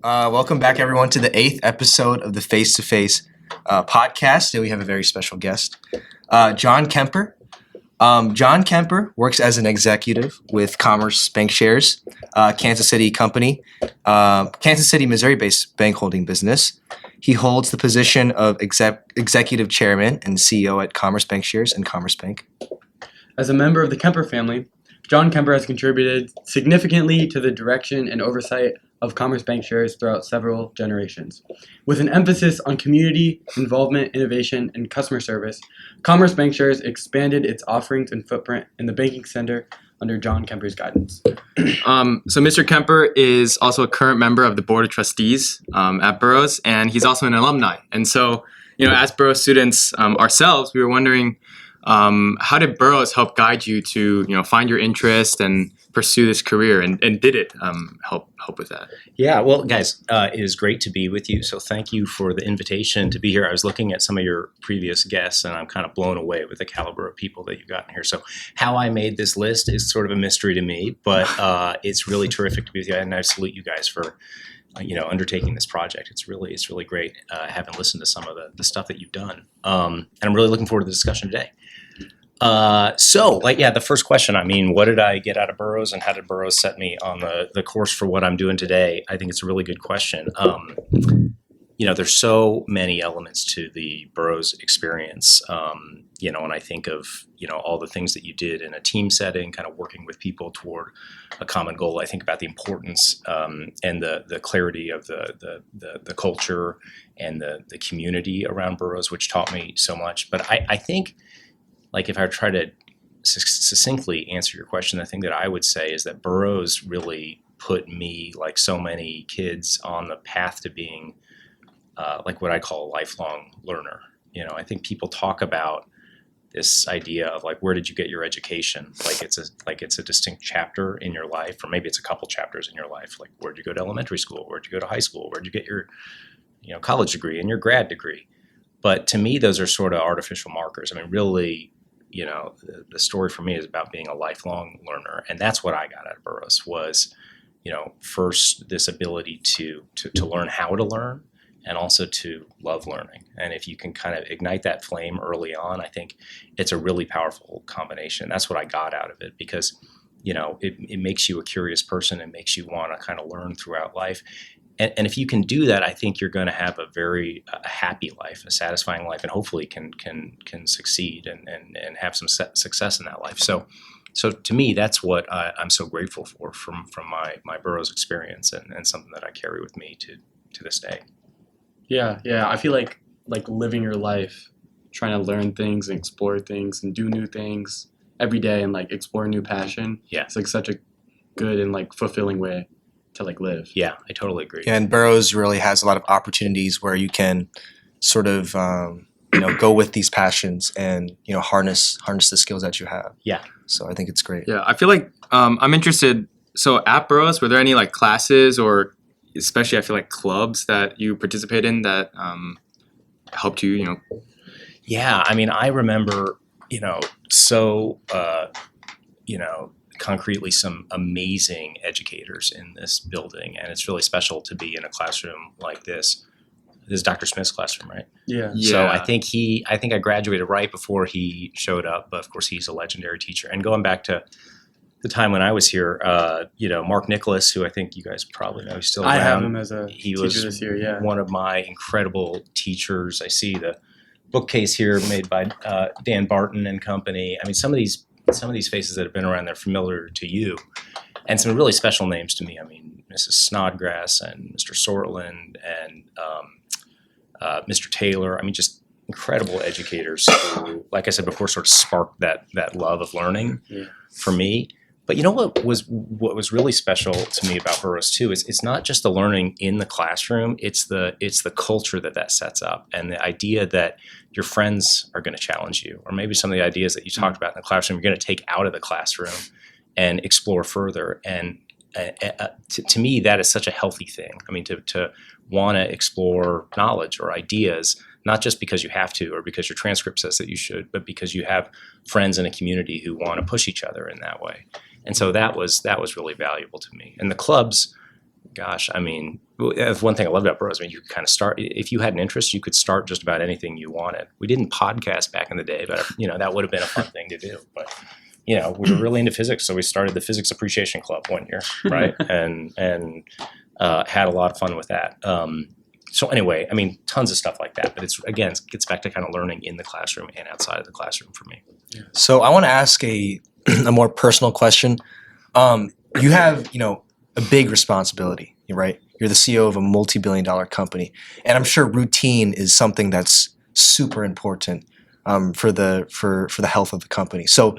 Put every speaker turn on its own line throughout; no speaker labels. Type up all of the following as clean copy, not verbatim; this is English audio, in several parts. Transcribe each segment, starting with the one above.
Welcome back, everyone, to the 8th episode of the Face to Face podcast. Today we have a very special guest, John Kemper. John Kemper works as an executive with Commerce Bank Shares, Kansas City company, Kansas City, Missouri-based bank holding business. He holds the position of executive chairman and CEO at Commerce Bank Shares and Commerce Bank.
As a member of the Kemper family, John Kemper has contributed significantly to the direction and oversight of Commerce Bank Shares throughout several generations. With an emphasis on community involvement, innovation, and customer service, Commerce Bank Shares expanded its offerings and footprint in the banking center under John Kemper's guidance.
So Mr. Kemper is also a current member of the Board of Trustees at Burroughs, and he's also an alumni. And so, as Burroughs students ourselves, we were wondering, how did Burroughs help guide you to, find your interest and pursue this career, and did it help with that?
Yeah, well, guys, it is great to be with you. So thank you for the invitation to be here. I was looking at some of your previous guests, and I'm kind of blown away with the caliber of people that you've gotten here. So how I made this list is sort of a mystery to me, but it's really terrific to be with you, and I salute you guys for undertaking this project. It's really great having listened to some of the stuff that you've done, and I'm really looking forward to the discussion today. The first question, what did I get out of Burroughs, and how did Burroughs set me on the course for what I'm doing today? I think it's a really good question. There's so many elements to the Burroughs experience, and I think of, all the things that you did in a team setting, kind of working with people toward a common goal. I think about the importance and the clarity of the culture and the community around Burroughs, which taught me so much. But I think, if I try to succinctly answer your question, the thing that I would say is that Burroughs really put me, like so many kids, on the path to being what I call a lifelong learner. I think people talk about this idea of where did you get your education? It's a distinct chapter in your life, or maybe it's a couple chapters in your life. Where'd you go to elementary school? Where'd you go to high school? Where'd you get your college degree and your grad degree? But to me, those are sort of artificial markers. Really, the story for me is about being a lifelong learner. And that's what I got out of Burroughs was, first, this ability to learn how to learn, and also to love learning. And if you can kind of ignite that flame early on, I think it's a really powerful combination. That's what I got out of it, because, it makes you a curious person. It makes you want to kind of learn throughout life. And if you can do that, I think you're going to have a very happy life, a satisfying life, and hopefully can succeed and have some success in that life. So to me, that's what I'm so grateful for from my Burroughs experience, and something that I carry with me to this day.
Yeah. I feel like living your life, trying to learn things and explore things and do new things every day and explore a new passion.
Yeah,
it's such a good and fulfilling way to live.
Yeah, I totally agree.
Yeah, and Burroughs really has a lot of opportunities where you can sort of go with these passions and harness the skills that you have.
Yeah.
So I think it's great.
Yeah, I feel like I'm interested. So at Burroughs, were there any classes, or especially I feel like clubs that you participate in that helped you?
Yeah, I remember concretely some amazing educators in this building, and it's really special to be in a classroom like this. This is Dr. Smith's classroom, right?
Yeah.
So I think I graduated right before he showed up, but of course he's a legendary teacher. And going back to the time when I was here, Mark Nicholas, who I think you guys probably know, he's still around.
I have him as a teacher this year. Yeah.
One of my incredible teachers. I see the bookcase here made by Dan Barton and company. Some of these faces that have been around, they're familiar to you, and some really special names to me. Mrs. Snodgrass and Mr. Sortland and Mr. Taylor. Just incredible educators who, like I said before, sort of sparked that love of learning for me. But what was really special to me about Burroughs too is it's not just the learning in the classroom, it's the culture that sets up, and the idea that your friends are going to challenge you, or maybe some of the ideas that you talked about in the classroom you're going to take out of the classroom and explore further. And to me, that is such a healthy thing. To want to explore knowledge or ideas, not just because you have to or because your transcript says that you should, but because you have friends in a community who want to push each other in that way. And so that was really valuable to me. And the clubs, gosh, I mean, that's one thing I loved about Bros. I mean, you could kind of start, if you had an interest, you could start just about anything you wanted. We didn't podcast back in the day, but, that would have been a fun thing to do. But, we were really into physics, so we started the Physics Appreciation Club one year, right? and had a lot of fun with that. So anyway, I mean, tons of stuff like that. But it gets back to kind of learning in the classroom and outside of the classroom for me.
So I want to ask a more personal question. You have, a big responsibility, right? You're the CEO of a multi-billion-dollar company, and I'm sure routine is something that's super important for the health of the company. So,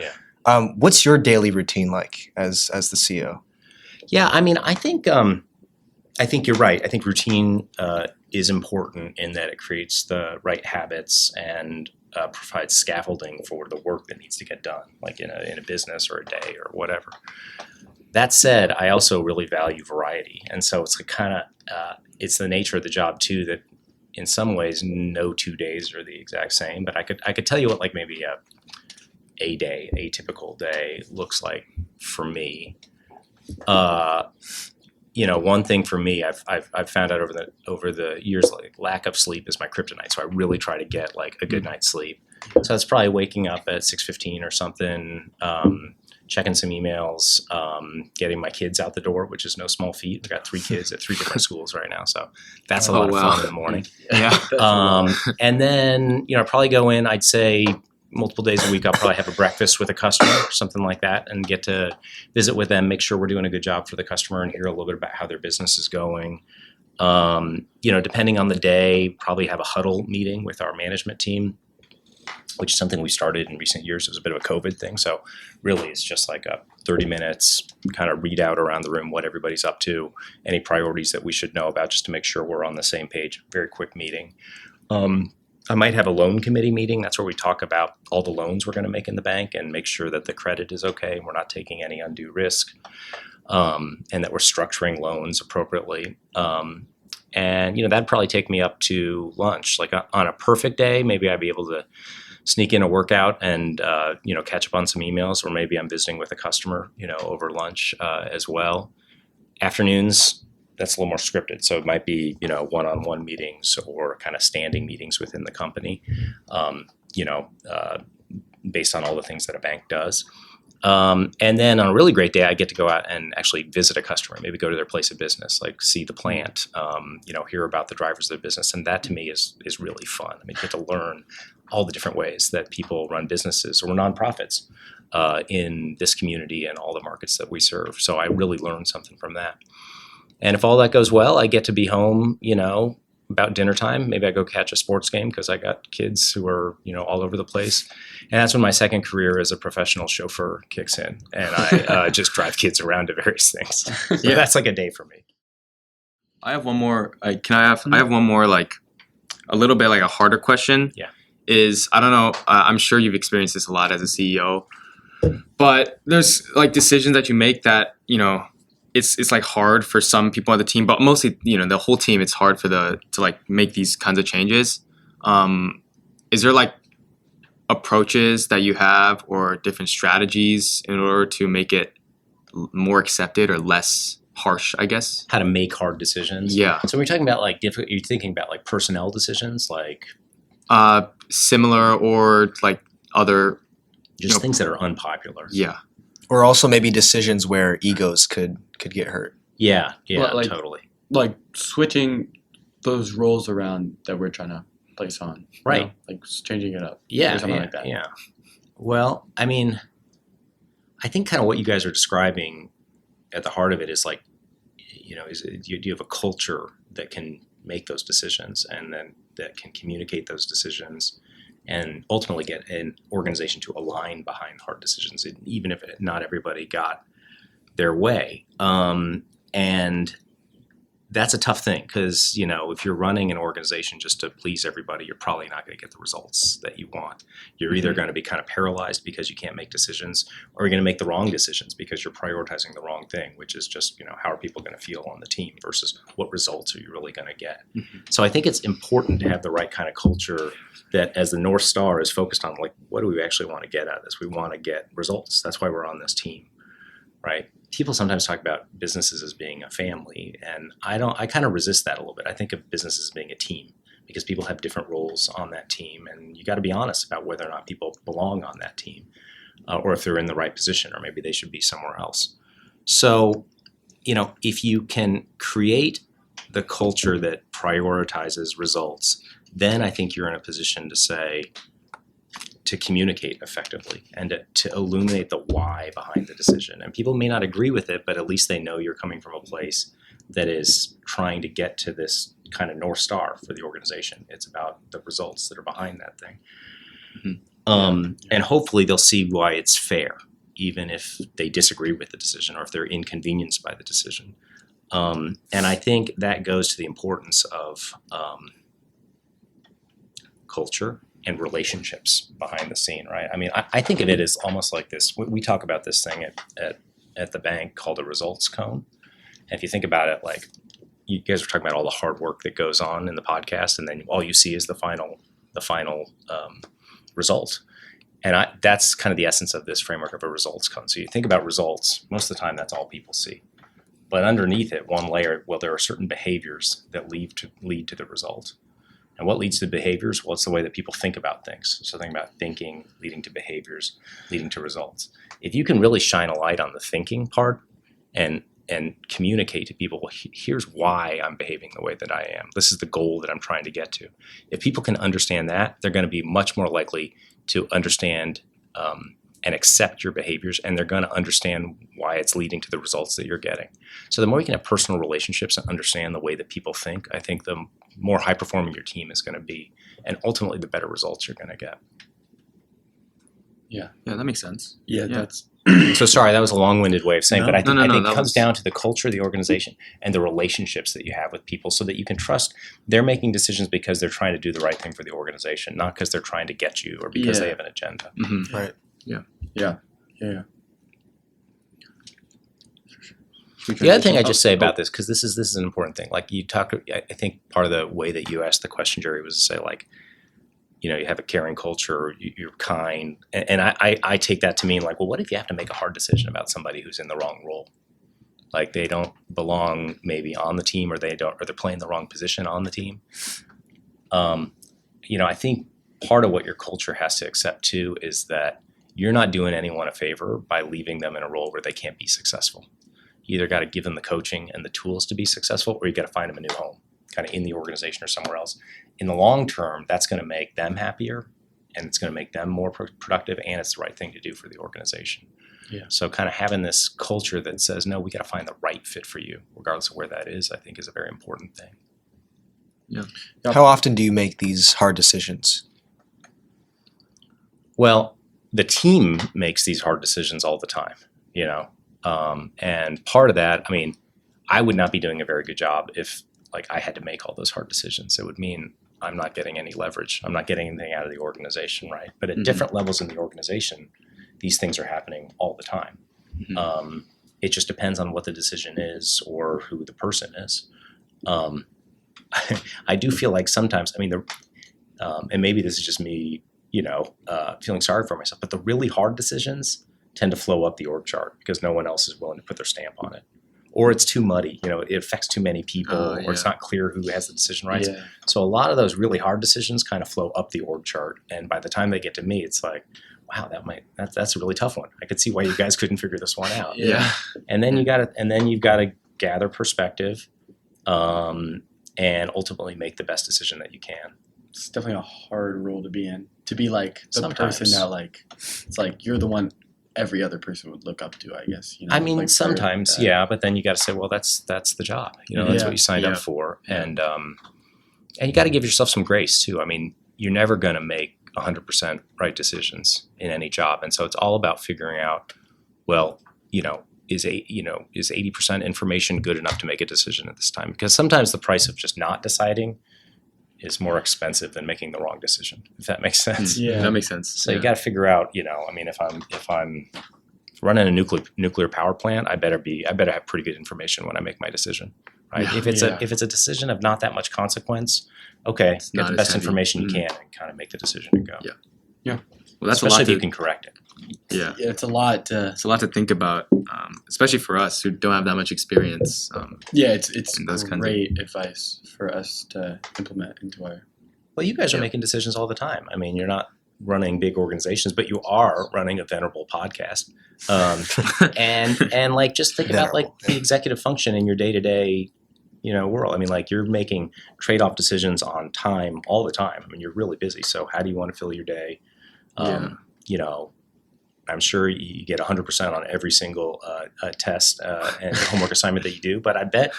what's your daily routine like as the CEO?
Yeah, I mean, I think you're right. I think routine is important in that it creates the right habits and provides scaffolding for the work that needs to get done, like in a business or a day or whatever. That said, I also really value variety, and so it's it's the nature of the job too that in some ways no 2 days are the exact same. But I could tell you what like maybe a typical day looks like for me. One thing for me, I've found out over the years, like lack of sleep is my kryptonite. So I really try to get like a good night's sleep. So that's probably waking up at 6:15 or something, checking some emails, getting my kids out the door, which is no small feat. I've got 3 kids at 3 different schools right now, so that's a lot of fun in the morning.
Yeah.
And then probably go in. I'd say multiple days a week, I'll probably have a breakfast with a customer, something like that, and get to visit with them, make sure we're doing a good job for the customer, and hear a little bit about how their business is going. Depending on the day, probably have a huddle meeting with our management team, which is something we started in recent years. It was a bit of a COVID thing. So really it's just like a 30 minutes kind of read out around the room what everybody's up to, any priorities that we should know about just to make sure we're on the same page. Very quick meeting. I might have a loan committee meeting. That's where we talk about all the loans we're going to make in the bank and make sure that the credit is okay and we're not taking any undue risk, and that we're structuring loans appropriately. And that'd probably take me up to lunch. Like on a perfect day, maybe I'd be able to sneak in a workout and catch up on some emails, or maybe I'm visiting with a customer over lunch as well. Afternoons, that's a little more scripted. So it might be, one-on-one meetings or kind of standing meetings within the company, based on all the things that a bank does. And then on a really great day, I get to go out and actually visit a customer, maybe go to their place of business, like see the plant, hear about the drivers of their business. And that to me is really fun. I mean, you get to learn all the different ways that people run businesses or nonprofits in this community and all the markets that we serve. So I really learned something from that. And if all that goes well, I get to be home, about dinner time. Maybe I go catch a sports game because I got kids who are, all over the place. And that's when my second career as a professional chauffeur kicks in. And I just drive kids around to various things. So yeah, that's like a day for me.
I have one more. I have one more, like a little bit like a harder question.
Yeah.
I don't know. I'm sure you've experienced this a lot as a CEO, but there's like decisions that you make that, it's like hard for some people on the team, but mostly, the whole team, it's hard to like make these kinds of changes. Is there like approaches that you have or different strategies in order to make it more accepted or less harsh, I guess?
How to make hard decisions.
Yeah.
So when you're talking about like you're thinking about like personnel decisions, like
similar or like other
just things that are unpopular.
Yeah.
Or also maybe decisions where egos could get hurt.
Yeah,
Well,
totally.
Like switching those roles around that we're trying to place on.
Right.
Like changing it up.
Yeah,
or something like that.
Yeah. Well, I mean, I think kind of what you guys are describing at the heart of it is like, you have a culture that can make those decisions and then that can communicate those decisions and ultimately get an organization to align behind hard decisions, even if not everybody got their way. And that's a tough thing because, if you're running an organization just to please everybody, you're probably not going to get the results that you want. You're either going to be kind of paralyzed because you can't make decisions, or you're going to make the wrong decisions because you're prioritizing the wrong thing, which is just, how are people going to feel on the team versus what results are you really going to get. Mm-hmm. So I think it's important to have the right kind of culture that as the North Star is focused on, like, what do we actually want to get out of this? We want to get results. That's why we're on this team, right? people sometimes talk about businesses as being a family, and I kind of resist that a little bit. I think of businesses as being a team because people have different roles on that team, and you got to be honest about whether or not people belong on that team, or if they're in the right position, or maybe they should be somewhere else. So, if you can create the culture that prioritizes results, then I think you're in a position to communicate effectively and to illuminate the why behind the decision. And people may not agree with it, but at least they know you're coming from a place that is trying to get to this kind of North Star for the organization. It's about the results that are behind that thing. Mm-hmm. And hopefully they'll see why it's fair, even if they disagree with the decision or if they're inconvenienced by the decision. And I think that goes to the importance of culture and relationships behind the scene, right? I mean, I think of it as almost like this. We talk about this thing at the bank called a results cone. And if you think about it, like you guys were talking about all the hard work that goes on in the podcast, and then all you see is the final result. And that's kind of the essence of this framework of a results cone. So you think about results, most of the time that's all people see. But underneath it, one layer, well, there are certain behaviors that lead to the result. And what leads to behaviors? Well, it's the way that people think about things. So think about thinking leading to behaviors, leading to results. If you can really shine a light on the thinking part and communicate to people, well, here's why I'm behaving the way that I am. This is the goal that I'm trying to get to. If people can understand that, they're going to be much more likely to understand and accept your behaviors, and they're going to understand why it's leading to the results that you're getting. So the more you can have personal relationships and understand the way that people think, I think the more high performing your team is going to be, and ultimately the better results you're going to get.
Yeah, that makes sense.
Yeah, that's
so sorry, that was a long-winded way of saying, but I think it comes
was...
down to the culture of the organization and the relationships that you have with people so that you can trust they're making decisions because they're trying to do the right thing for the organization, not because they're trying to get you or because they have an agenda.
Mm-hmm.
Right.
Yeah.
The other thing I just say about this, because this is an important thing. Like you talk, I think part of the way that you asked the question, Jerry, was to say like, you have a caring culture, you're kind, and I take that to mean like, well, what if you have to make a hard decision about somebody who's in the wrong role, like they don't belong maybe on the team, or they're playing the wrong position on the team. I think part of what your culture has to accept too is that you're not doing anyone a favor by leaving them in a role where they can't be successful. You either got to give them the coaching and the tools to be successful, or you got to find them a new home, kind of in the organization or somewhere else. In the long term, that's going to make them happier, and it's going to make them more productive, and it's the right thing to do for the organization.
Yeah.
So kind of having this culture that says, no, we got to find the right fit for you, regardless of where that is, I think is a very important thing.
Yeah.
How often do you make these hard decisions?
Well, the team makes these hard decisions all the time, and part of that, I mean, I would not be doing a very good job if like I had to make all those hard decisions. It would mean I'm not getting any leverage. I'm not getting anything out of the organization, right? But at different levels in the organization, these things are happening all the time. Mm-hmm. It just depends on what the decision is or who the person is. I do feel like sometimes, I mean, and maybe this is just me, feeling sorry for myself, but the really hard decisions tend to flow up the org chart because no one else is willing to put their stamp on it. Or it's too muddy, it affects too many people, or it's not clear who has the decision rights. Yeah. So a lot of those really hard decisions kind of flow up the org chart, and by the time they get to me, it's like, wow, that's a really tough one. I could see why you guys couldn't figure this one out.
Yeah.
And then you've got to gather perspective, and ultimately make the best decision that you can.
It's definitely a hard role to be in. To be like the
sometimes.
Person that like, it's like you're the one every other person would look up to, I guess.
I mean, like sometimes, yeah, but then you got to say, well, that's the job. That's what you signed up for, and you got to give yourself some grace too. I mean, you're never going to make 100% right decisions in any job, and so it's all about figuring out, well, is 80% information good enough to make a decision at this time? Because sometimes the price of just not deciding is more expensive than making the wrong decision, if that makes sense.
Yeah, that makes sense.
So you got to figure out, I mean, if I'm running a nuclear power plant, I better have pretty good information when I make my decision, right?
Yeah,
if it's a decision of not that much consequence, okay, get the best information you can and kind of make the decision and go.
Yeah. Well, that's
especially
a lot
if you can correct it.
Yeah.
It's a lot to.
It's a lot to think about, especially for us who don't have that much experience.
Yeah, it's
And those kinds of-
great advice for us to implement into our.
Well, you guys are
Yeah.
making decisions all the time. I mean, you're not running big organizations, but you are running a venerable podcast. And like, just think about like the executive function in your day to day, world. I mean, like you're making trade off decisions on time all the time. I mean, you're really busy. So how do you want to fill your day? I'm sure you get 100% on every single test and homework assignment that you do, but I bet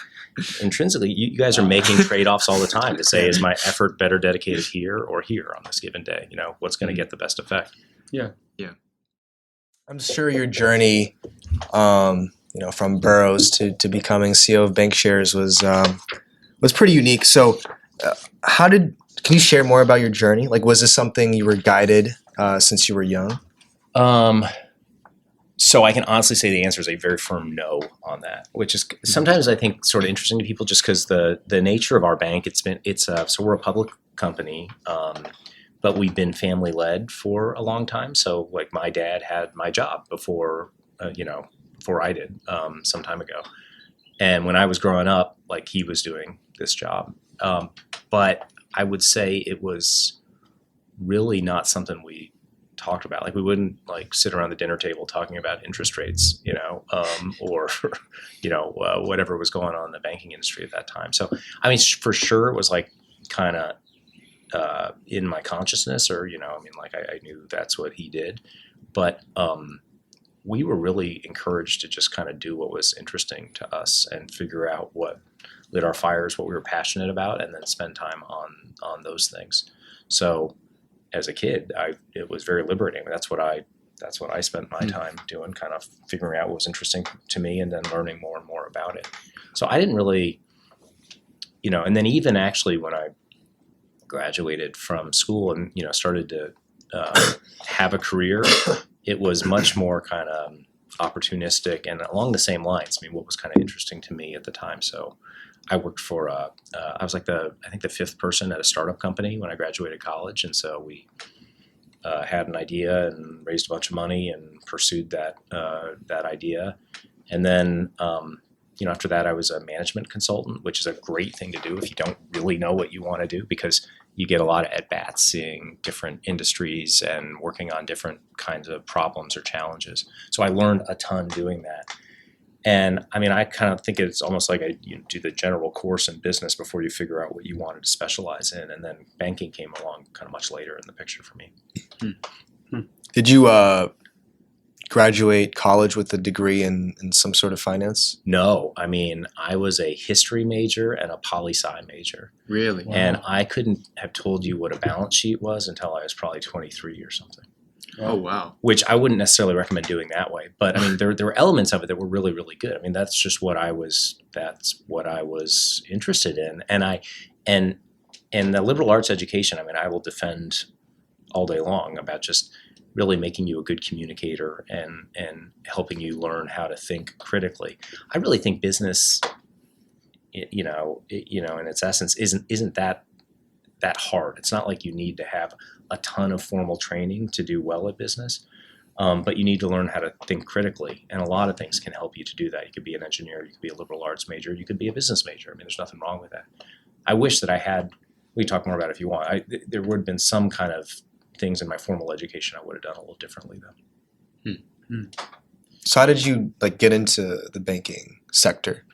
intrinsically you guys are making trade-offs all the time to say, is my effort better dedicated here or here on this given day? What's going to get the best effect?
I'm sure your journey, from Burroughs to becoming CEO of BankShares was pretty unique. So, can you share more about your journey? Like, was this something you were guided since you were young?
So I can honestly say the answer is a very firm no on that, which is sometimes I think sort of interesting to people just because the nature of our bank, so we're a public company, but we've been family led for a long time. So like my dad had my job before I did some time ago. And when I was growing up, like he was doing this job. But I would say it was really not something we talked about. Like we wouldn't like sit around the dinner table talking about interest rates, or whatever was going on in the banking industry at that time. So I mean, for sure, it was like kind of in my consciousness, or I knew that's what he did, but we were really encouraged to just kind of do what was interesting to us and figure out what lit our fires, what we were passionate about, and then spend time on those things. So as a kid, it was very liberating. That's what I spent my time doing, kind of figuring out what was interesting to me and then learning more and more about it. So I didn't really, and then even actually when I graduated from school and, started to have a career, it was much more kind of opportunistic and along the same lines. I mean, what was kind of interesting to me at the time. So I worked for, I was like the fifth person at a startup company when I graduated college. And so we had an idea and raised a bunch of money and pursued that idea. And then, after that, I was a management consultant, which is a great thing to do if you don't really know what you want to do, because you get a lot of at-bats seeing different industries and working on different kinds of problems or challenges. So I learned a ton doing that. And I mean, I kind of think it's almost like you do the general course in business before you figure out what you wanted to specialize in. And then banking came along kind of much later in the picture for me.
Did you graduate college with a degree in some sort of finance?
No, I mean, I was a history major and a poli-sci major.
Really?
Wow.
And I couldn't have told you what a balance sheet was until I was probably 23 or something.
Oh, wow.
Which I wouldn't necessarily recommend doing that way. But I mean, there were elements of it that were really, really good. I mean, that's what I was interested in. And the liberal arts education, I mean, I will defend all day long about just really making you a good communicator and helping you learn how to think critically. I really think business, in its essence, isn't that hard. It's not like you need to have a ton of formal training to do well at business, but you need to learn how to think critically. And a lot of things can help you to do that. You could be an engineer, you could be a liberal arts major, you could be a business major. I mean, there's nothing wrong with that. I wish that I had, we can talk more about it if you want. There would have been some kind of things in my formal education I would have done a little differently though.
So how did you get into the banking sector?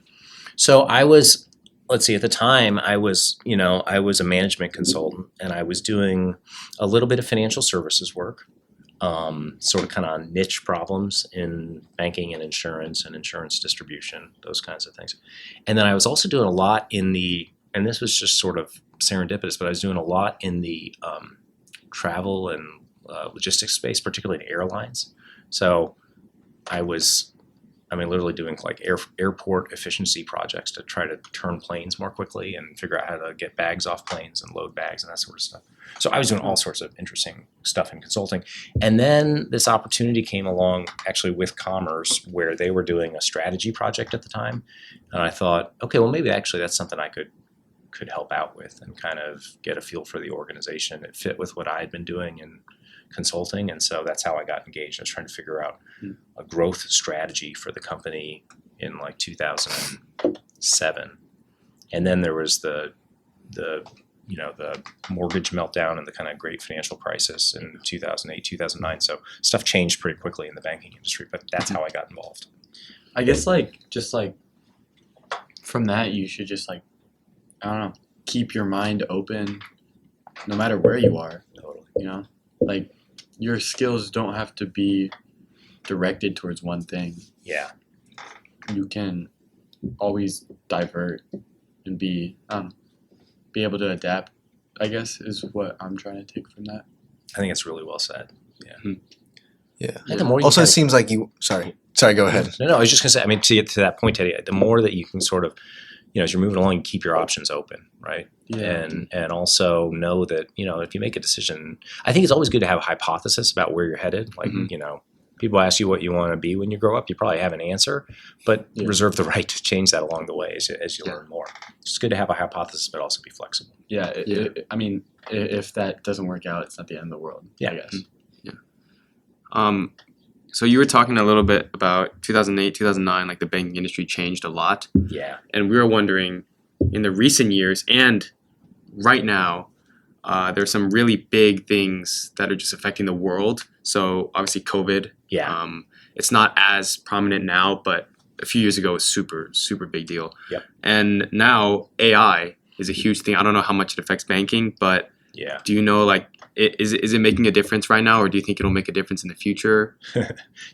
So I was, let's see, at the time I was a management consultant and I was doing a little bit of financial services work, sort of kind of on niche problems in banking and insurance distribution, those kinds of things. And then I was also doing a lot and this was just sort of serendipitous, but I was doing a lot in the travel and logistics space, particularly in airlines. So I was, literally doing airport efficiency projects to try to turn planes more quickly and figure out how to get bags off planes and load bags and that sort of stuff. So I was doing all sorts of interesting stuff in consulting. And then this opportunity came along actually with Commerce where they were doing a strategy project at the time. And I thought, okay, well, maybe actually that's something I could help out with and kind of get a feel for the organization. It fit with what I had been doing in consulting, and so that's how I got engaged. I was trying to figure out a growth strategy for the company in like 2007, and then there was the mortgage meltdown and the kind of great financial crisis in 2008, 2009. So stuff changed pretty quickly in the banking industry, but that's how I got involved.
I guess like just like from that you should just like, I don't know, keep your mind open no matter where you are.
Totally.
You know, like your skills don't have to be directed towards one thing.
Yeah.
You can always divert and be able to adapt, I guess, is what I'm trying to take from that.
I think it's really well said.
Yeah.
And the more you
Also, it
kinda-
seems like you. Sorry, go ahead.
No, I was just gonna say. I mean, to get to that point, Teddy, the more that you can sort of, as you're moving along, you keep your options open, right?
Yeah.
And also know that if you make a decision, I think it's always good to have a hypothesis about where you're headed. Like people ask you what you want to be when you grow up, you probably have an answer, but reserve the right to change that along the way as you learn more. It's good to have a hypothesis, but also be flexible.
Yeah. I mean, if that doesn't work out, it's not the end of the world.
Yeah.
I guess.
So you were talking a little bit about 2008, 2009, like the banking industry changed a lot.
Yeah.
And we were wondering, in the recent years and right now, there's some really big things that are just affecting the world. So obviously COVID.
Yeah.
It's not as prominent now, but a few years ago it was super, super big deal.
Yep.
And now AI is a huge thing. I don't know how much it affects banking, but
Yeah.
do you know, like, is it making a difference right now, or do you think it'll make a difference in the future?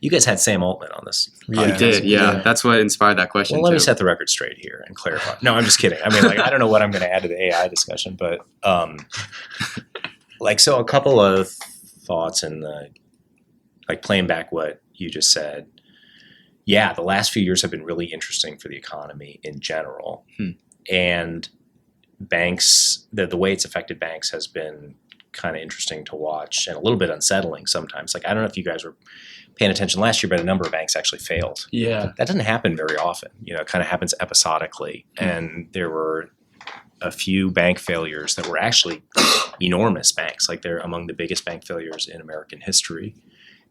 You guys had Sam Altman on this.
We did, yeah. That's what inspired that question.
Well, let me
too.
set the record straight here and clarify. No, I'm just kidding. I mean, I don't know what I'm going to add to the AI discussion, but so a couple of thoughts and playing back what you just said. Yeah, the last few years have been really interesting for the economy in general, and banks. The way it's affected banks has been kind of interesting to watch and a little bit unsettling sometimes. Like, I don't know if you guys were paying attention last year, but a number of banks actually failed.
Yeah.
That doesn't happen very often. It kind of happens episodically. And there were a few bank failures that were actually enormous banks. Like, they're among the biggest bank failures in American history.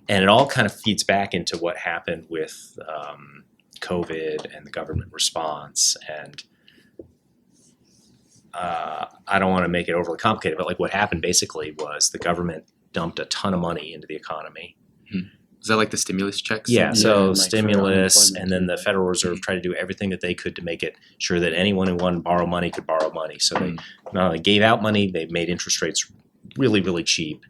And it all kind of feeds back into what happened with COVID and the government response. And I don't want to make it overly complicated, but what happened basically was the government dumped a ton of money into the economy.
Is that like the stimulus checks?
Yeah, so
and,
stimulus,
for
and then the Federal Reserve tried to do everything that they could to make it sure that anyone who wanted to borrow money could borrow money. So they not only gave out money, they made interest rates really, really cheap.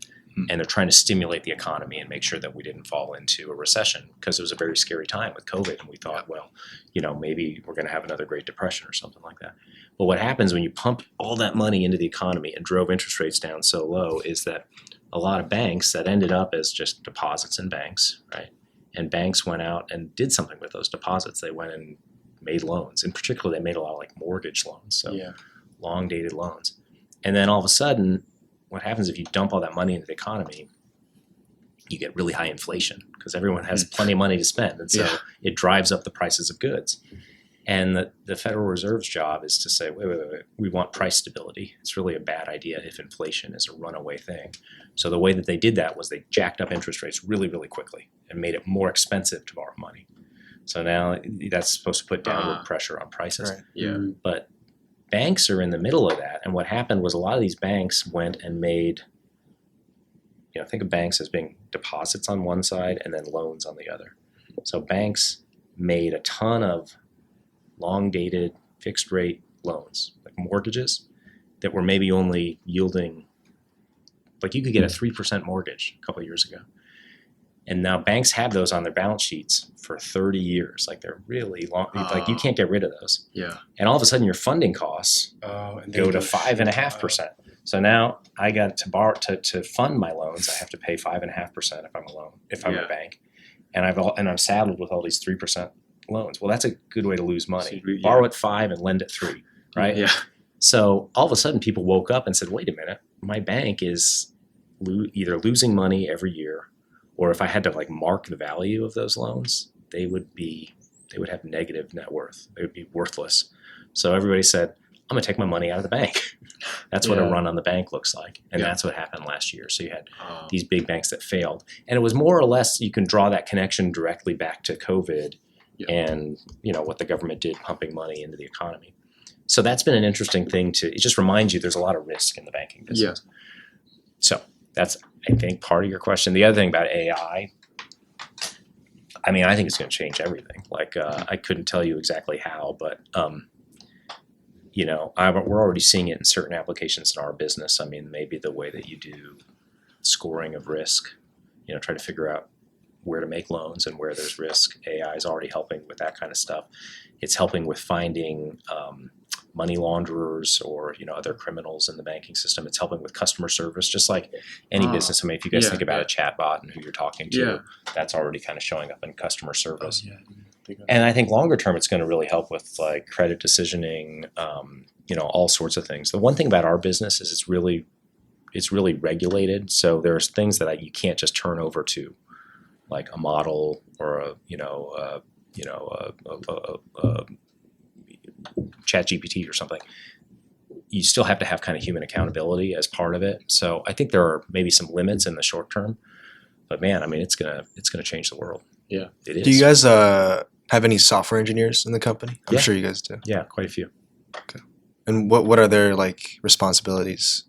And they're trying to stimulate the economy and make sure that we didn't fall into a recession, because it was a very scary time with COVID. And we thought, well, maybe we're going to have another Great Depression or something like that. But what happens when you pump all that money into the economy and drove interest rates down so low is that a lot of banks that ended up as just deposits in banks, right? And banks went out and did something with those deposits. They went and made loans. In particular, they made a lot of mortgage loans, so long dated loans. And then all of a sudden, what happens if you dump all that money into the economy? You get really high inflation because everyone has plenty of money to spend. And so it drives up the prices of goods. And the Federal Reserve's job is to say, wait, we want price stability. It's really a bad idea if inflation is a runaway thing. So the way that they did that was they jacked up interest rates really, really quickly and made it more expensive to borrow money. So now that's supposed to put downward pressure on prices.
Right.
Yeah.
But banks are in the middle of that. And what happened was a lot of these banks went and made, think of banks as being deposits on one side and then loans on the other. So banks made a ton of long-dated fixed-rate loans, like mortgages, that were maybe only yielding, you could get a 3% mortgage a couple of years ago. And now banks have those on their balance sheets for 30 years. They're really long. You can't get rid of those.
Yeah.
And all of a sudden your funding costs go to 5.5%. So now I got to borrow to fund my loans. I have to pay 5.5% if I'm a bank, and I'm saddled with all these 3% loans. Well, that's a good way to lose money. Borrow at 5 and lend at 3, right?
Yeah.
So all of a sudden people woke up and said, "Wait a minute, my bank is either losing money every year, or if I had to mark the value of those loans, they would have negative net worth. They would be worthless." So everybody said, I'm gonna take my money out of the bank. That's what a
Yeah.
run on the bank looks like, and
Yeah.
that's what happened last year. So you had these big banks that failed, and it was more or less you can draw that connection directly back to COVID, and what the government did pumping money into the economy. So that's been an interesting thing it just reminds you there's a lot of risk in the banking business. So that's, I think, part of your question. The other thing about AI, I mean, I think it's going to change everything. Like, I couldn't tell you exactly how, but we're already seeing it in certain applications in our business. I mean, maybe the way that you do scoring of risk, try to figure out where to make loans and where there's risk. AI is already helping with that kind of stuff. It's helping with finding money launderers or other criminals in the banking system. It's helping with customer service, just like any business. I mean, if you guys think about a chat bot and who you're talking to, that's already kind of showing up in customer service. And I think longer term, it's going to really help with like credit decisioning, all sorts of things. The one thing about our business is it's really regulated. So there's things that you can't just turn over to, like a model or a chat GPT or something. You still have to have kind of human accountability as part of it. So I think there are maybe some limits in the short term, but man, I mean, it's gonna change the world.
Yeah,
it is.
Do you guys have any software engineers in the company? I'm
Yeah.
sure you guys do.
Yeah, quite a few.
And what are their like responsibilities?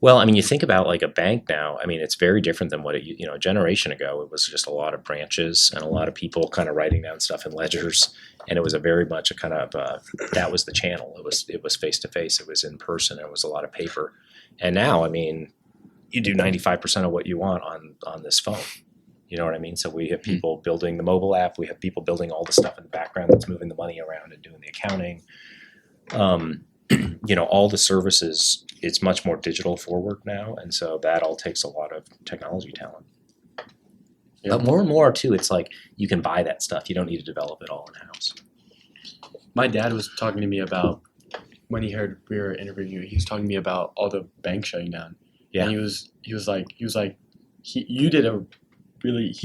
Well, I mean, you think about like a bank now. I mean, it's very different than what a generation ago. It was just a lot of branches and a lot of people kind of writing down stuff in ledgers, and it was a very much a kind of that was the channel. It was face to face. It was in person. It was a lot of paper. And now, I mean, you do 95% of what you want on this phone. You know what I mean? So we have people building the mobile app. We have people building all the stuff in the background that's moving the money around and doing the accounting. All the services, it's much more digital forward now. And so that all takes a lot of technology talent.
Yeah.
But more and more too, it's like you can buy that stuff. You don't need to develop it all in-house.
My dad was talking to me about when he heard we were interviewing you. He was talking to me about all the banks shutting down.
Yeah.
And he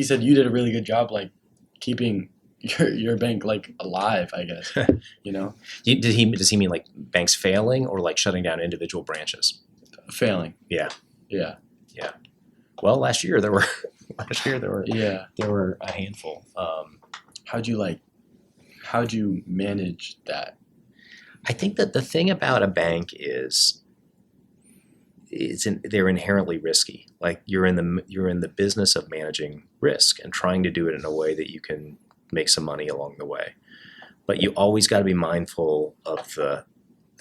said you did a really good job like keeping your bank like alive, I guess.
Does he mean like banks failing or like shutting down individual branches?
Failing.
Yeah.
Yeah.
Well, last year there were
Yeah.
there were a handful.
How'd you manage that?
I think that the thing about a bank is they're inherently risky. Like you're in the business of managing risk and trying to do it in a way that you can make some money along the way. But you always got to be mindful of the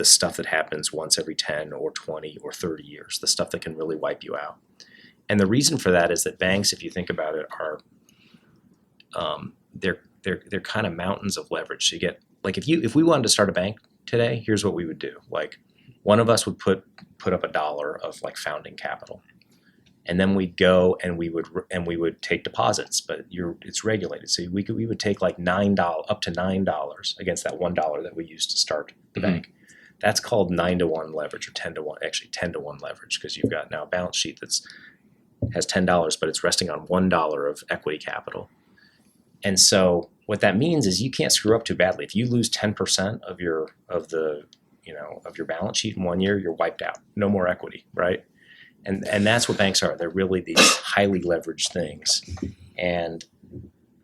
stuff that happens once every 10 or 20 or 30 years, the stuff that can really wipe you out. And the reason for that is that banks, if you think about it, are they're kind of mountains of leverage. So you get like if we wanted to start a bank today, here's what we would do. Like one of us would put up $1 of like founding capital. And then we'd go and we would take deposits, but it's regulated. So we would take like up to $9 against that $1 that we used to start the bank. That's called 9-to-1 leverage or 10-to-1, actually 10-to-1 leverage, because you've got now a balance sheet has $10, but it's resting on $1 of equity capital. And so what that means is you can't screw up too badly. If you lose 10% of your balance sheet in 1 year, you're wiped out. No more equity, right? And that's what banks are. They're really these highly leveraged things. And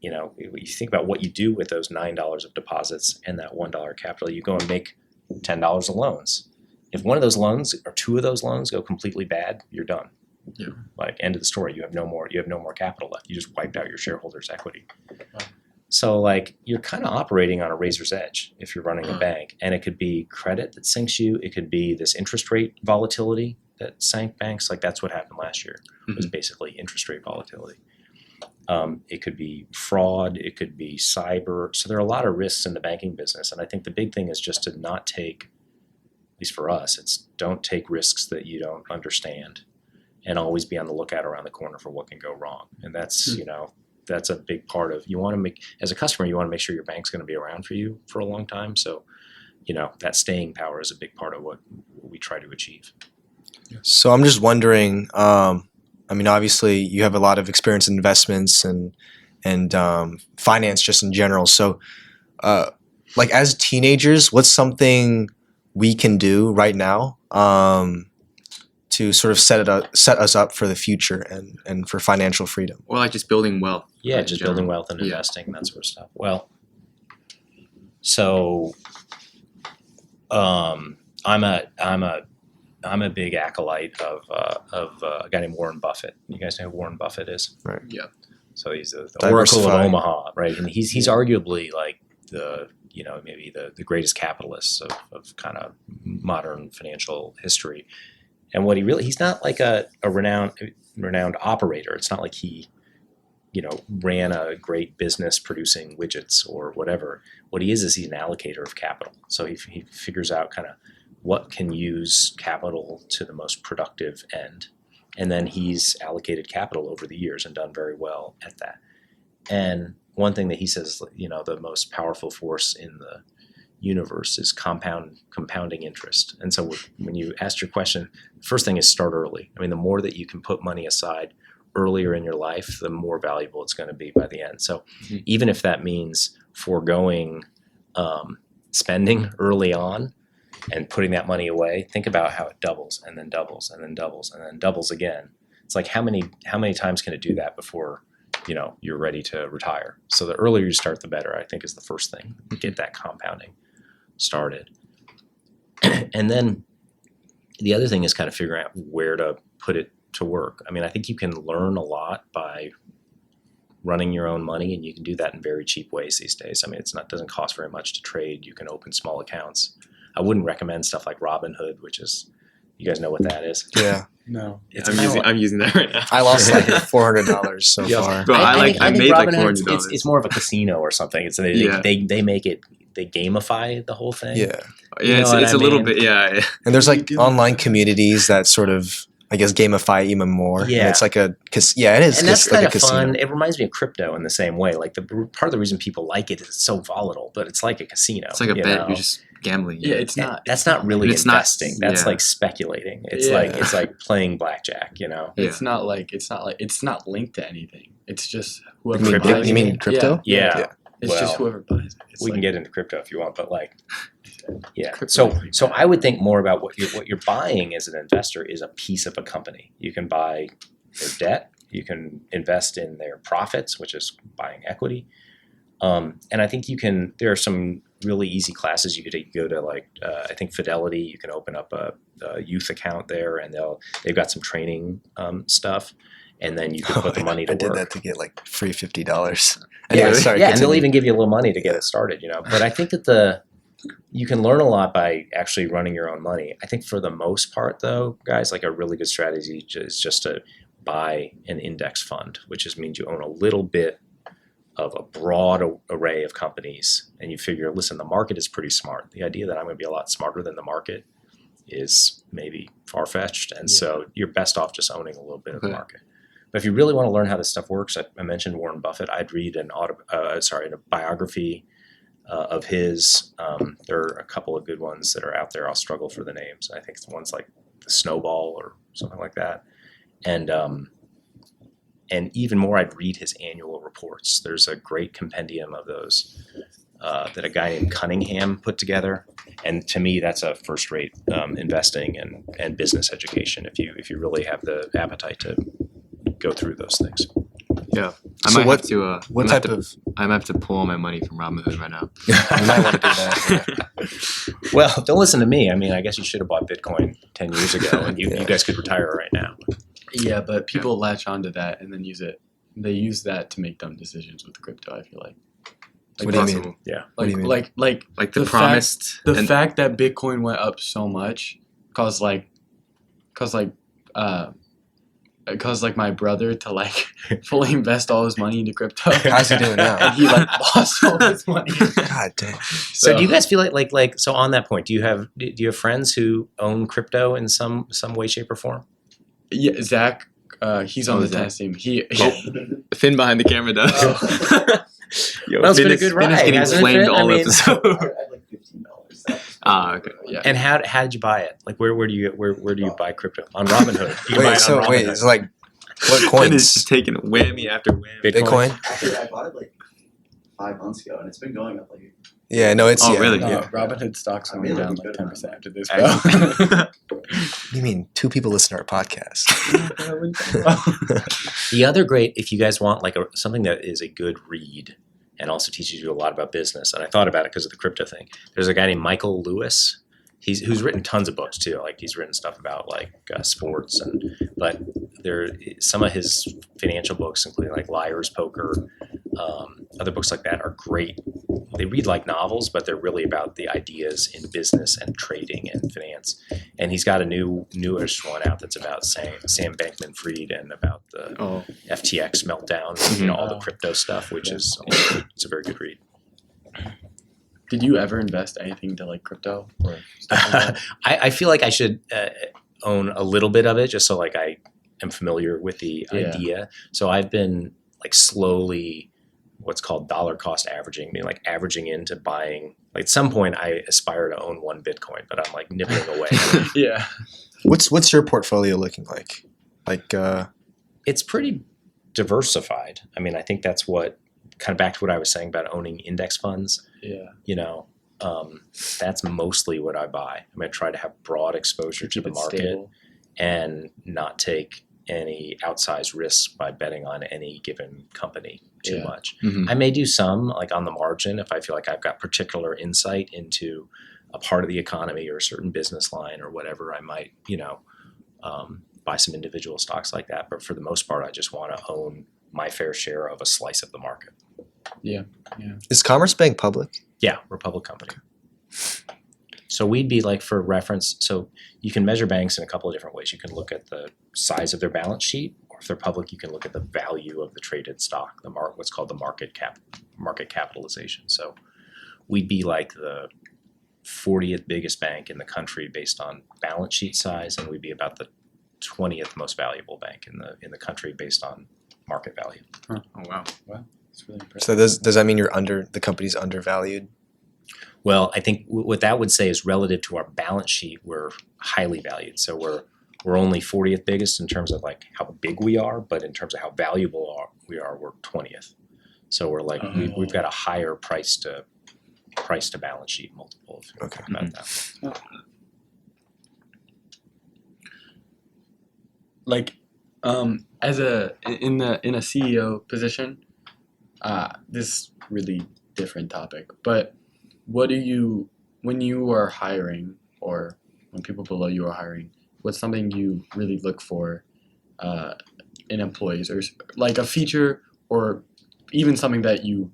you think about what you do with those $9 of deposits and that $1 capital, you go and make $10 of loans. If one of those loans or two of those loans go completely bad, you're done.
Yeah.
Like end of the story. You have no more capital left. You just wiped out your shareholders' equity. So like you're kind of operating on a razor's edge if you're running a bank, and it could be credit that sinks you. It could be this interest rate volatility that sank banks. Like that's what happened last year. It was basically interest rate volatility. It could be fraud. It could be cyber. So there are a lot of risks in the banking business, and I think the big thing is just to not take, at least for us, it's don't take risks that you don't understand, and always be on the lookout around the corner for what can go wrong. And that's that's a big part of as a customer, you want to make sure your bank's going to be around for you for a long time. So that staying power is a big part of what we try to achieve.
So I'm just wondering, obviously you have a lot of experience in investments and finance just in general. So like as teenagers, what's something we can do right now to sort of set us up for the future and for financial freedom?
Or like just building wealth.
Yeah,
in
just
general.
building wealth and
Yeah.
investing and that sort of stuff. Well, so I'm a big acolyte of a guy named Warren Buffett. You guys know who Warren Buffett is?
Right.
Yeah.
So he's the Oracle of
Diversify.
Omaha, right? And he's arguably like maybe the greatest capitalist of kind of modern financial history. And what he's not like a renowned operator. It's not like he ran a great business producing widgets or whatever. What he is he's an allocator of capital. So he figures out kind of what can use capital to the most productive end. And then he's allocated capital over the years and done very well at that. And one thing that he says, the most powerful force in the universe is compounding interest. And so when you asked your question, the first thing is start early. I mean, the more that you can put money aside earlier in your life, the more valuable it's going to be by the end. So even if that means foregoing spending early on and putting that money away, think about how it doubles and then doubles and then doubles and then doubles again. It's like how many times can it do that before you're ready to retire? So the earlier you start, the better, I think, is the first thing. Get that compounding started. And then the other thing is kind of figuring out where to put it to work. I mean, I think you can learn a lot by running your own money, and you can do that in very cheap ways these days. I mean, doesn't cost very much to trade. You can open small accounts. I wouldn't recommend stuff like Robinhood, which is, you guys know what that is?
Yeah.
No.
It's
I'm using that right now.
I lost like $400 so far.
Bro, I
think
made like
Robinhood,
$400.
it's more of a casino or something. It's they make it, they gamify the whole thing.
Yeah.
Yeah,
know what
it's
I
a little
mean?
bit, yeah.
And there's like online communities that sort of, I guess, gamify even more.
Yeah.
And it's like it is.
And that's
like
kind
a
of
casino.
fun. It reminds me of crypto in the same way. Like part of the reason people like it is it's so volatile, but it's like a casino.
It's like a bet. You're just gambling.
Yeah, it's not.
That's not really
It's not-
investing. That's
yeah.
like speculating. It's
Yeah.
like playing blackjack.
It's not linked to anything. It's just whoever
You mean,
buys
you mean
it.
crypto?
Yeah.
Yeah.
It's just
Well,
whoever buys it. It's
We can
like-
get into crypto if you want, but yeah.
Crypto
So I would think more about what you're buying as an investor is a piece of a company. You can buy their debt. You can invest in their profits, which is buying equity. And I think there are some really easy classes you could go to, like I think Fidelity. You can open up a youth account there, and they've got some training stuff, and then you can put the money to
I
work.
did that to get like free $50.
Yeah,
Anyway, sorry,
yeah, and they'll
continue.
even give you a little money to get it started, But I think that you can learn a lot by actually running your own money. I think for the most part, though, guys, like a really good strategy is just to buy an index fund, which means you own a little bit of a broad array of companies, and you figure, listen, the market is pretty smart. The idea that I'm going to be a lot smarter than the market is maybe far-fetched, and so you're best off just owning a little bit of the market. But if you really want to learn how this stuff works, I mentioned Warren Buffett. I'd read a biography of his. There are a couple of good ones that are out there. I'll struggle for the names. I think it's ones like The Snowball or something like that. And even more, I'd read his annual reports. There's a great compendium of those that a guy named Cunningham put together. And to me, that's a first-rate investing and business education if you really have the appetite to go through those things.
Yeah. I
So
might
what-
have to.
What type of?
I might have to pull all my money from Robinhood right now.
You might want to do that. Yeah.
Well, don't listen to me. I mean, I guess you should have bought Bitcoin 10 years ago, and you guys could retire right now.
Yeah, but people latch onto that and then use it. They use that to make dumb decisions with crypto. I feel like.
What do you mean?
Possible.
Yeah.
What do you mean?
Like
Like the
The
promised.
the
and-
fact that Bitcoin went up so much caused my brother to like fully invest all his money into crypto.
How's he doing now?
And he like lost all his money.
God damn.
So do you guys feel like so on that point, do you have friends who own crypto in some way, shape, or form?
Yeah, Zach, he's on
Oh,
the
Zach.
tennis team. He
Finn behind the camera does. Yo,
Well, it's been a
Finn is-
good
Finn is
ride,
getting
hasn't it,
flamed
Finn? I
all
mean-
episode.
I'd like $15.
Ah, okay.
yeah.
And how did you buy it? Like where do you buy crypto? On Robinhood. You can buy it on Robinhood.
It's like what
Finn is
coins?
just taking whammy after whammy.
Bitcoin.
Bitcoin.
Actually, I bought it like 5 months ago, and it's been going up like.
Yeah, no, it's
Oh,
yeah,
really?
No,
Yeah.
Robinhood stocks
I
went
mean,
down
look
like
good
10%
on
after this,
I-
bro.
You mean 2 people listen to our podcast?
The other great, if you guys want like something that is a good read and also teaches you a lot about business, and I thought about it because of the crypto thing. There's a guy named Michael Lewis. Who's written tons of books too. Like he's written stuff about like sports, but some of his financial books, including like Liar's Poker, other books like that, are great. They read like novels, but they're really about the ideas in business and trading and finance. And he's got a newish one out that's about Sam Bankman-Fried and about the
Oh,
FTX meltdown, all the crypto stuff, which is it's a very good read.
did you ever invest anything to like crypto or stuff like that?
I feel like I should own a little bit of it just so like I am familiar with the
Yeah.
idea. So I've been like slowly what's called dollar cost averaging, meaning like averaging into buying. Like at some point I aspire to own 1 Bitcoin, but I'm like nibbling away.
Yeah.
What's your portfolio looking like? Like
It's pretty diversified. I mean, I think that's what kind of back to what I was saying about owning index funds.
Yeah.
That's mostly what I buy. I'm going to try to have broad exposure to
Keep
the
it
market
stable.
and not take any outsized risks by betting on any given company too
Yeah.
much.
Mhm.
I may do some like on the margin if I feel like I've got particular insight into a part of the economy or a certain business line or whatever. I might, buy some individual stocks like that. But for the most part, I just want to own my fair share of a slice of the market.
is Commerce Bank public?
Yeah, we're a public company. So we'd be like, for reference, so you can measure banks in a couple of different ways. You can look at the size of their balance sheet, or if they're public, you can look at the value of the traded stock, what's called the market capitalization. So we'd be like the 40th biggest bank in the country based on balance sheet size, and we'd be about the 20th most valuable bank in the country based on market value.
Oh wow.
It's really impressive.
So does that mean the company's undervalued?
Well, I think what that would say is relative to our balance sheet, we're highly valued. So we're only 40th biggest in terms of like how big we are, but in terms of how valuable we are, we're 20th. So we're like we've got a higher price to balance sheet multiple.
Okay.
About that.
Like as in a CEO position, this really different topic, but what do you, when you are hiring or when people below you are hiring, what's something you really look for in employees, or like a feature or even something that you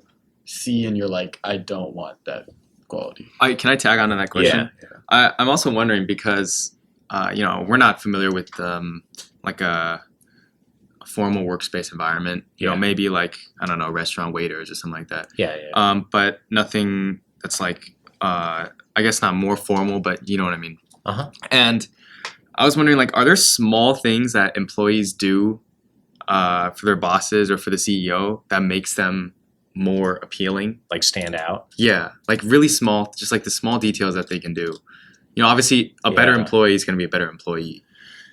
see and you're like, I don't want that quality?
Can I tag on to that question? I'm also wondering because we're not familiar with like a formal workspace environment. You know, maybe like I don't know, restaurant waiters or something like that.
Yeah.
But nothing that's like I guess not more formal, but you know what I mean.
Uh-huh.
And I was wondering, like, are there small things that employees do for their bosses or for the CEO that makes them more appealing?
Like stand out.
Yeah, like really small, just like the small details that they can do. You know, obviously a better
Yeah.
employee is going to be a better employee.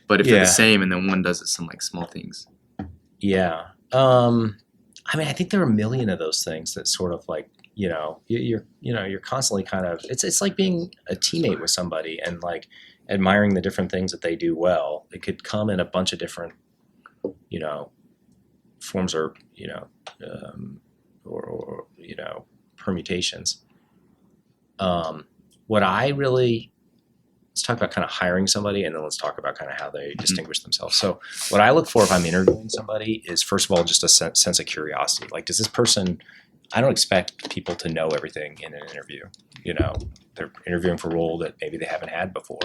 But if they're
Yeah.
the same and then one does some like small things.
Yeah. I mean, I think there are a million of those things that sort of like, you're constantly kind of, it's like being a teammate with somebody and like admiring the different things that they do well. It could come in a bunch of different, forms or, permutations. Let's talk about kind of hiring somebody, and then let's talk about kind of how they distinguish themselves. So what I look for if I'm interviewing somebody is, first of all, just a sense of curiosity. Like, does this person, I don't expect people to know everything in an interview. They're interviewing for a role that maybe they haven't had before.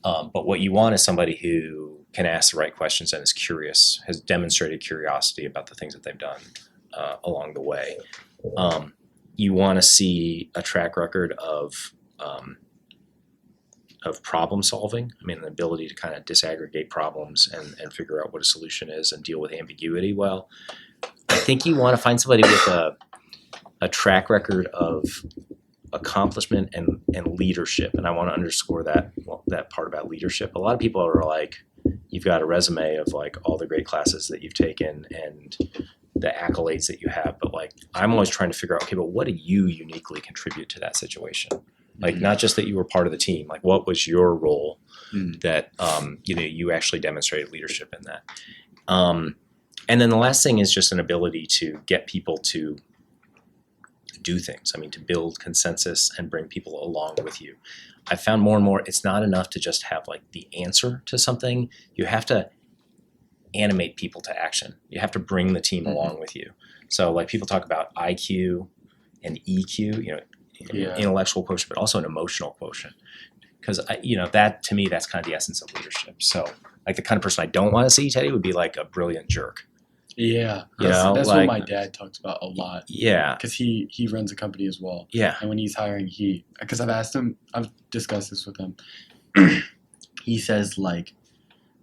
But what you want is somebody who can ask the right questions and is curious, has demonstrated curiosity about the things that they've done along the way. You want to see a track record of problem solving. I mean, the ability to kind of disaggregate problems and figure out what a solution is and deal with ambiguity well. I think you want to find somebody with a track record of accomplishment and leadership. And I want to underscore that part about leadership. A lot of people are like, you've got a resume of like all the great classes that you've taken and the accolades that you have, but like I'm always trying to figure out, okay, but what do you uniquely contribute to that situation? Like not just that you were part of the team, like what was your role that you actually demonstrated leadership in that. And then the last thing is just an ability to get people to do things. I mean, to build consensus and bring people along with you. I found more and more it's not enough to just have like the answer to something. You have to animate people to action. You have to bring the team along with you. So like people talk about IQ and EQ, intellectual quotient, but also an emotional quotient. Because that to me, that's kind of the essence of leadership. So like the kind of person I don't want to see, Teddy, would be like a brilliant jerk.
Yeah,
You know,
that's
like-
what my dad talks about a lot.
Yeah.
Because he runs a company as well.
Yeah.
And when he's hiring, because I've asked him, I've discussed this with him. He says like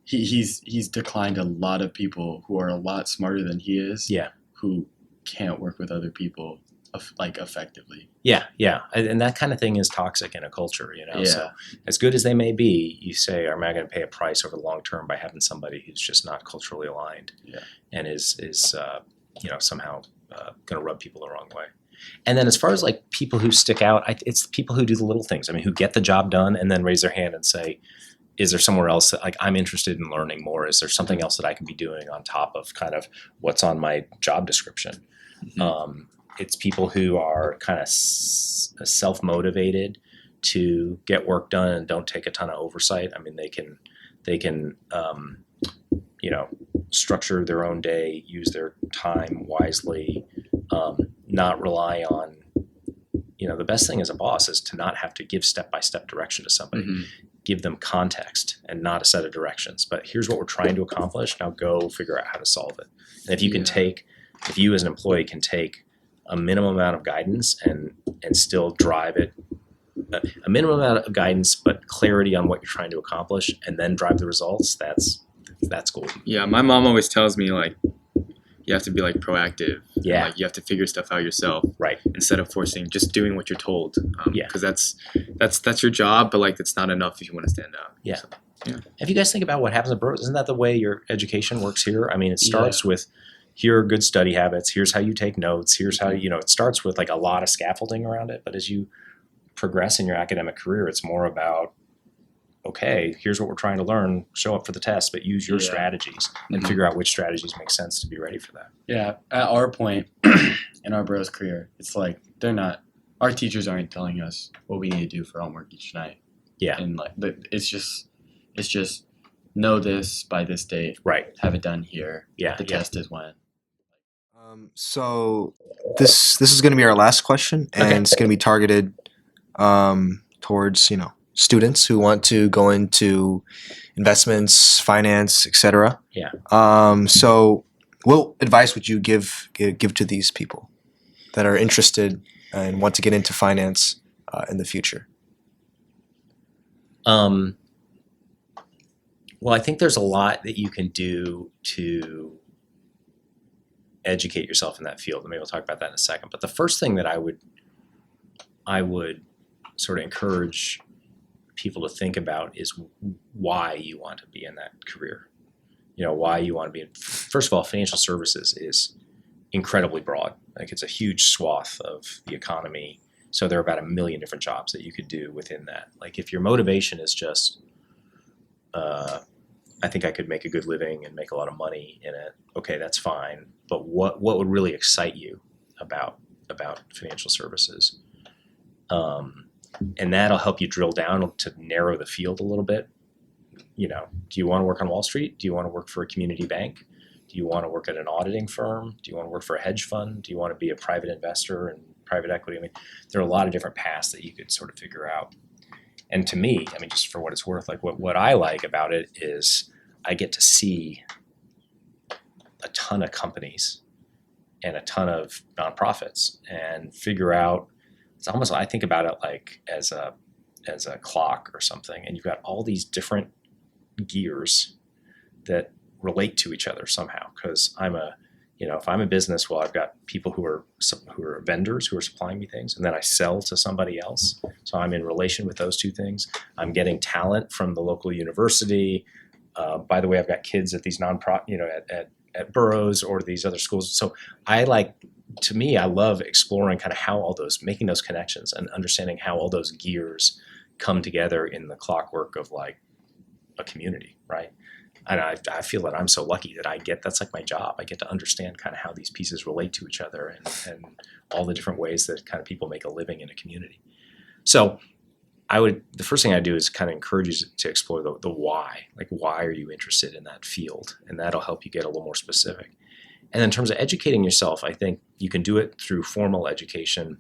he's declined a lot of people who are a lot smarter than he is.
Yeah.
Who can't work with other people effectively.
Yeah. And that kind of thing is toxic in a culture,
Yeah.
So as good as they may be, you say, am I going to pay a price over the long term by having somebody who's just not culturally aligned and is somehow going to rub people the wrong way. And then as far as like people who stick out, it's the people who do the little things. I mean, who get the job done and then raise their hand and say, is there somewhere else that like I'm interested in learning more? Is there something else that I can be doing on top of kind of what's on my job description? It's people who are kind of self-motivated to get work done and don't take a ton of oversight. I mean, they can structure their own day, use their time wisely, not rely on, the best thing as a boss is to not have to give step-by-step direction to somebody. Give them context and not a set of directions. But here's what we're trying to accomplish. Now go figure out how to solve it. And if you as an employee can take a minimum amount of guidance and still drive it, a minimum amount of guidance, but clarity on what you're trying to accomplish and then drive the results, that's golden.
Yeah, my mom always tells me like you have to be like proactive.
Yeah.
And, like you have to figure stuff out yourself.
Right.
Instead of just doing what you're told.
Yeah.
Because that's your job, but like it's not enough if you want to stand out.
Yeah.
So, yeah.
If you guys think about what happens at Burroughs, isn't that the way your education works here? I mean, it starts with here are good study habits. Here's how you take notes. Here's how, it starts with like a lot of scaffolding around it. But as you progress in your academic career, it's more about, okay, here's what we're trying to learn. Show up for the test, but use your strategies and figure out which strategies make sense to be ready for that.
Yeah, at our point in our bros career, it's like our teachers aren't telling us what we need to do for homework each night.
Yeah.
And like it's just know this by this date.
Right.
Have it done here.
Yeah.
The test is when.
So this is going to be our last question, and
Okay.
it's going to be targeted towards students who want to go into investments, finance, etc.
Yeah.
So what advice would you give to these people that are interested and want to get into finance in the future?
Well, I think there's a lot that you can do to educate yourself in that field, and maybe we'll talk about that in a second. But the first thing that I would sort of encourage people to think about is why you want to be in that career. Why you want to be in. First of all, financial services is incredibly broad. Like it's a huge swath of the economy. So there are about 1 million different jobs that you could do within that. Like if your motivation is just, I think I could make a good living and make a lot of money in it. Okay, that's fine. But what would really excite you about financial services? And that'll help you drill down to narrow the field a little bit. Do you want to work on Wall Street? Do you want to work for a community bank? Do you want to work at an auditing firm? Do you want to work for a hedge fund? Do you want to be a private investor in private equity? I mean, there are a lot of different paths that you could sort of figure out. And to me, I mean, just for what it's worth, like what I like about it is I get to see a ton of companies and a ton of nonprofits and figure out, it's almost, I think about it like as a clock or something, and you've got all these different gears that relate to each other somehow. Because if I'm a business, well, I've got people who are vendors who are supplying me things, and then I sell to somebody else. So I'm in relation with those two things. I'm getting talent from the local university. By the way, I've got kids at these at at Burroughs or these other schools. So I love exploring kind of how making those connections and understanding how all those gears come together in the clockwork of like a community, right? And I feel that I'm so lucky that that's like my job. I get to understand kind of how these pieces relate to each other and all the different ways that kind of people make a living in a community. So the first thing I do is kind of encourage you to explore the why. Like, why are you interested in that field? And that'll help you get a little more specific. And in terms of educating yourself, I think you can do it through formal education,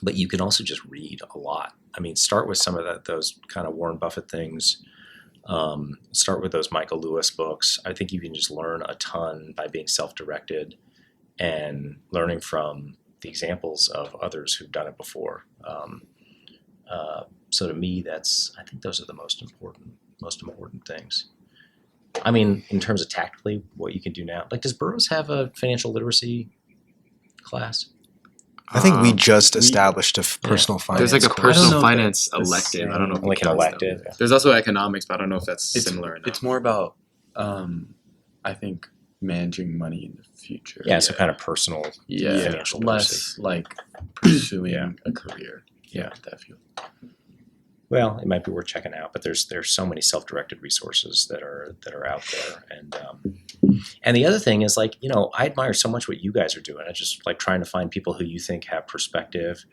but you can also just read a lot. I mean, start with some of those kind of Warren Buffett things. Start with those Michael Lewis books. I think you can just learn a ton by being self-directed and learning from the examples of others who've done it before. So to me, I think those are the most important things. I mean, in terms of tactically, what you can do now, like, does Burroughs have a financial literacy class?
I think we just established a personal finance.
There's like a
course.
personal
I don't know if
finance
that's the
elective.
same.
I don't know if
Like
it
an
counts
elective.
though. There's also economics, but I don't know if that's similar or not.
It's more about, I think, managing money in the future.
Yeah, so kind of personal financial
less like pursuing
Yeah.
a career.
Yeah.
That field.
Well, it might be worth checking out, but there's so many self-directed resources that are out there, and the other thing is, like, I admire so much what you guys are doing. I just like trying to find people who you think have perspective,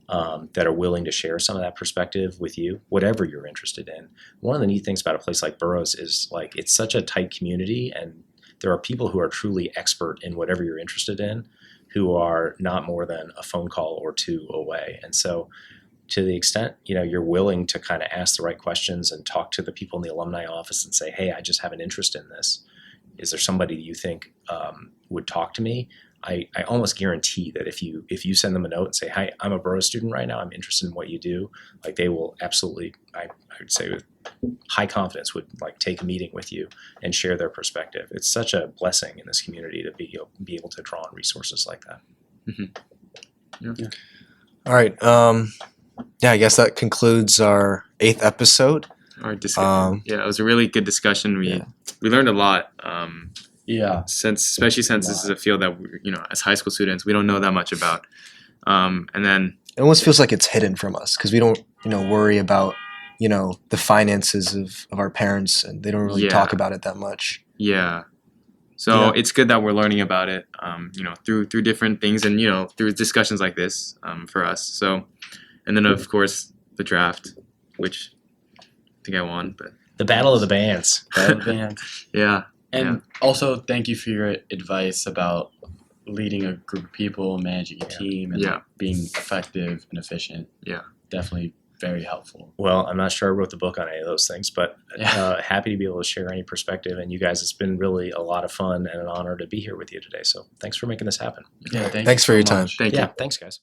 that are willing to share some of that perspective with you, whatever you're interested in. One of the neat things about a place like Burroughs is, like, it's such a tight community, and there are people who are truly expert in whatever you're interested in, who are not more than a phone call or two away, and so, to the extent, you're willing to kind of ask the right questions and talk to the people in the alumni office and say, hey, I just have an interest in this. Is there somebody you think would talk to me? I almost guarantee that if you send them a note and say, hi, I'm a Burroughs student right now, I'm interested in what you do, like, they will absolutely, I would say with high confidence, would like take a meeting with you and share their perspective. It's such a blessing in this community to be able to draw on resources like that.
Yeah.
All right. Yeah, I guess that concludes our 8th episode.
Our discussion. Yeah, it was a really good discussion. We learned a lot. Especially since this is a field that as high school students, we don't know that much about. And then
It almost feels like it's hidden from us because we don't, worry about, the finances of our parents, and they don't really talk about it that much.
yeah. So it's good that we're learning about it, through different things and through discussions like this, for us. So, and then of course the draft, which I think I won, but
The Battle of the Bands.
yeah.
And also, thank you for your advice about leading a group of people, managing a team, and being effective and efficient.
Yeah.
Definitely very helpful.
Well, I'm not sure I wrote the book on any of those things, but happy to be able to share any perspective. And you guys, it's been really a lot of fun and an honor to be here with you today. So thanks for making this happen.
Yeah,
Thanks for your time.
Thank you.
Yeah, thanks, guys.